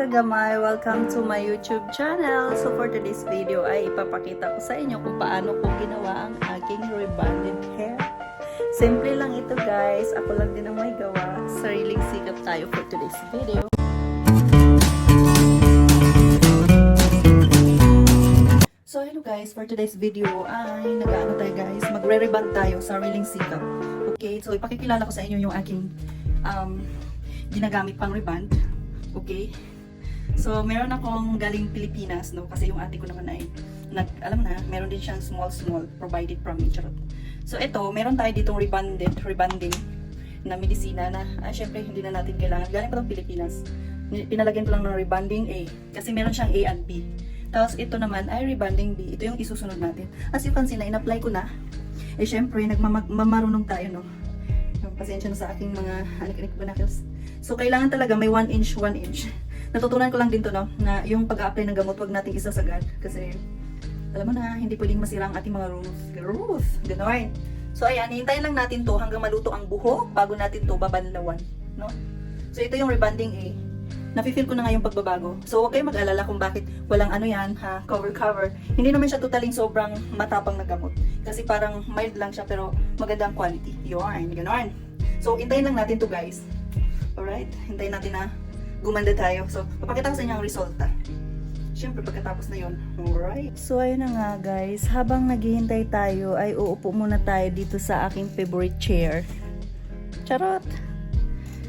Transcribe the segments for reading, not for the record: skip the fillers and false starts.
kagamay! Welcome to my YouTube channel. So for today's video ay ipapakita ko sa inyo kung paano ko ginawa ang aking rebonded hair. Simple lang ito guys. Ako lang din ang may gawa. Sariling sikap tayo for today's video. So hello guys, for today's video ay nag-ano tayo guys, magre-rebond tayo, sariling sikap. Okay, so ipakikilala ko sa inyo yung aking ginagamit pang rebond. Okay, so meron akong galing Pilipinas, no, kasi yung ate ko naman ay alam na, meron din siyang small provided from me. So ito, meron tayo ditong rebonding na medisina na syempre hindi na natin kailangan, galing pa itong Pilipinas. Pinalagyan ko lang ng rebonding A kasi meron siyang A and B. Tapos ito naman ay rebonding B. Ito yung isusunod natin. As you can see na in-apply ko na. Syempre nagmamarunong tayo, no. Pasensya na sa aking mga anik-anik banakils. So kailangan talaga may 1 inch. Natutunan ko lang din to, no, na yung pag-a-apply ng gamot wag nating isasagad kasi alam mo na hindi pwedeng masira ang ating mga rules. Ganoon. So ayan, hintayin lang natin to hanggang maluto ang buhok bago natin to babanlawan, no? So ito yung rebonding A. Nafi-feel ko na nga yung pagbabago. So huwag kayong mag-alala kung bakit walang ano yan, ha, cover. Hindi naman siya totaling sobrang matapang na gamot. Kasi parang mild lang siya pero magandang quality. Yun, ganoon. So hintayin lang natin to guys. Alright, hintayin natin na gumanda tayo. So papakita ko sa inyo ang resulta. Siyempre pagkatapos na yun. Alright. So ayun na nga guys, habang naghihintay tayo ay uupo muna tayo dito sa aking favorite chair. Charot!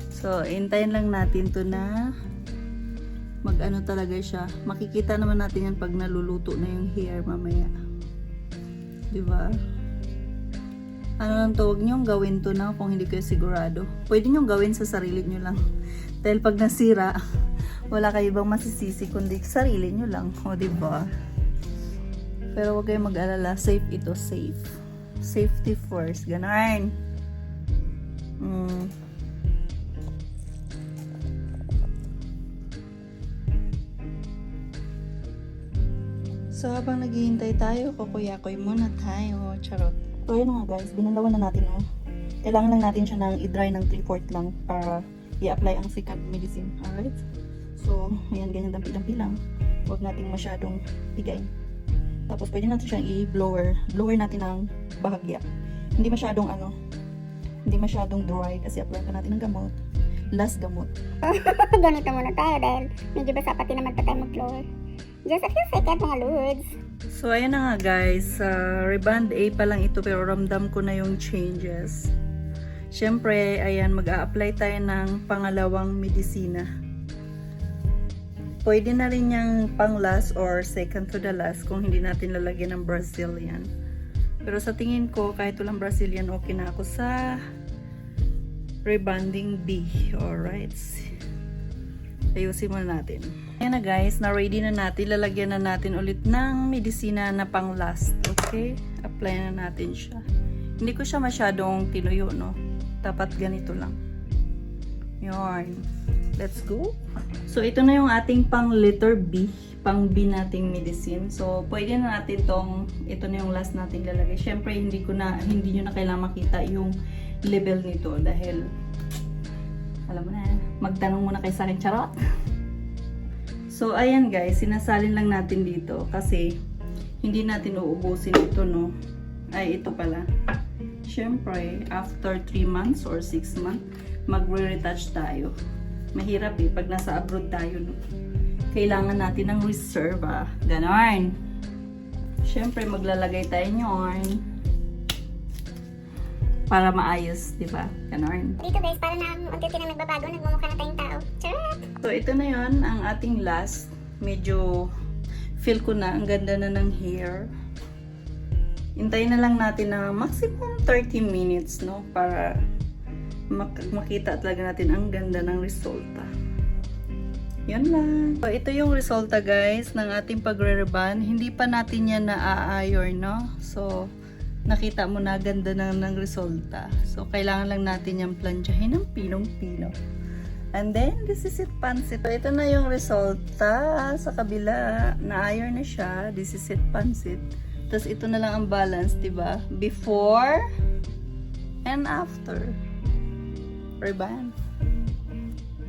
So hintayin lang natin to na mag-ano talaga siya. Makikita naman natin yan pag naluluto na yung hair mamaya. Diba? Ano lang to, huwag nyong gawin to na kung hindi kayo sigurado. Pwede nyong gawin sa sarili nyo lang. Dahil pag nasira, wala kayo ibang masisisi kundi sarili nyo lang. O diba? Pero huwag kayong mag-alala. Safe ito, safe. Safety first. Ganon. So habang naghihintay tayo, kukuyakoy muna tayo. Charot. So yun nga guys, binalawan na natin, oh. Kailangan lang natin siya ng i-dry ng 3/4 lang para i-apply ang sikat medicine. Alright? So, ayan, ganyan dampi-dampi lang. Huwag natin masyadong pigain. Tapos pwede natin siyang i-blower. Blower natin ng bahagya. Hindi masyadong dry kasi apply pa natin ng gamot. Last gamot. Ganito muna tayo dahil medyo basa pati naman pa tayo mag-blower. Just a few seconds mga lods. So ayan na nga guys, rebond A pa lang ito pero ramdam ko na yung changes. Syempre, ayan, mag-a-apply tayo ng pangalawang medisina. Pwede na rin yung pang last or second to the last kung hindi natin lalagyan ng Brazilian. Pero sa tingin ko, kahit walang Brazilian, okay na ako sa rebonding B. Alright. Ayusin muna natin. Ayan na guys, na-ready na natin. Lalagyan na natin ulit ng medisina na pang last. Okay? Apply na natin siya. Hindi ko siya masyadong tinuyo, no? Dapat ganito lang. Yarn. Let's go. So, ito na yung ating pang letter B. Pang B nating medicine. So, pwede na natin ito na yung last nating lalagay. Syempre, hindi nyo na kailangan makita yung level nito dahil alam mo na, magtanong muna kayo sa akin, charot. So, ayan guys, sinasalin lang natin dito kasi hindi natin uubusin ito, no? Ay, ito pala. Siyempre, after 3 months or 6 months, magre-retouch tayo. Mahirap pag nasa abroad tayo, no? Kailangan natin ng reserve, Ganon. Siyempre, maglalagay tayo nyon para maayos, di ba? Ganon. Dito guys, para na unti-unti na nagbabago, nagmumukha na tayong tao. Charot! So, ito na yon ang ating last. Medyo feel ko na, ang ganda na ng hair. Hintayin na lang natin na maximum 30 minutes, no? Para makita talaga natin ang ganda ng resulta. Yun lang. So, ito yung resulta guys ng ating pagre-rebond. Hindi pa natin yan na-iron, no? So, nakita mo na ganda ng resulta. So, kailangan lang natin yung plansyahin ng pinong-pino. And then, this is it, pansit. So, ito na yung resulta. Sa kabila, na-iron na siya. This is it, pansit. Tapos, ito na lang ang balance, diba? Before and after. Rebond.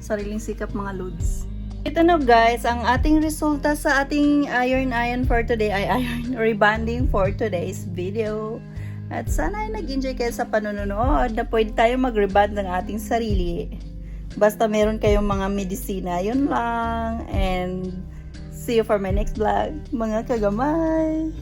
Sariling sikap mga loads. Ito na guys, ang ating resulta sa ating iron for today ay iron rebonding for today's video. At sana ay nag-enjoy kayo sa panonood na pwede tayo mag-rebond ng ating sarili. Basta meron kayong mga medisina, yun lang. And see you for my next vlog, mga kagamay.